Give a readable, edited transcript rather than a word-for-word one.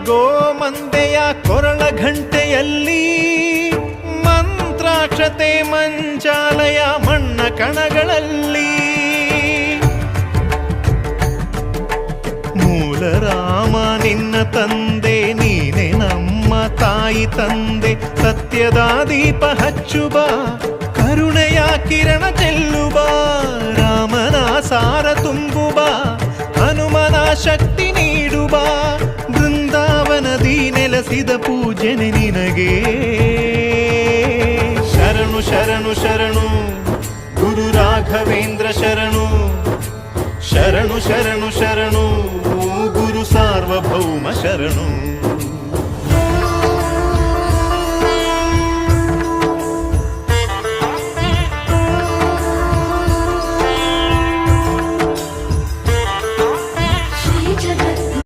ಗೋಮಂದೆಯ ಕೊರಳ ಘಂಟೆಯಲ್ಲಿ ಮಂತ್ರಾಕ್ಷತೆ ಮಂಚಾಲಯ ಮಣ್ಣ ಕಣಗಳಲ್ಲಿ ಮೂಲ ರಾಮ ನಿನ್ನ ತಂದೆ ನೀನೆ ನಮ್ಮ ತಾಯಿ ತಂದೆ ಸತ್ಯದ ದೀಪ ಹಚ್ಚುಬ ಕರುಣೆಯ ಕಿರಣ ಚೆಲ್ಲುಬ ರಾಮನ ಸಾರ ತುಂಬುಬ ಹನುಮನ ಶಕ್ತಿ ನೀಡುಬ ಬೃಂದಾವನದಿ ನೆಲೆಸಿದ ಪೂಜನೆ ನಿನಗೆ ಶರಣು ಶರಣು ಶರಣು ಗುರು ರಾಘವೇಂದ್ರ ಶರಣು ಶರಣು ಶರಣು ಶರಣು ಗುರು ಸಾರ್ವಭೌಮ ಶರಣು.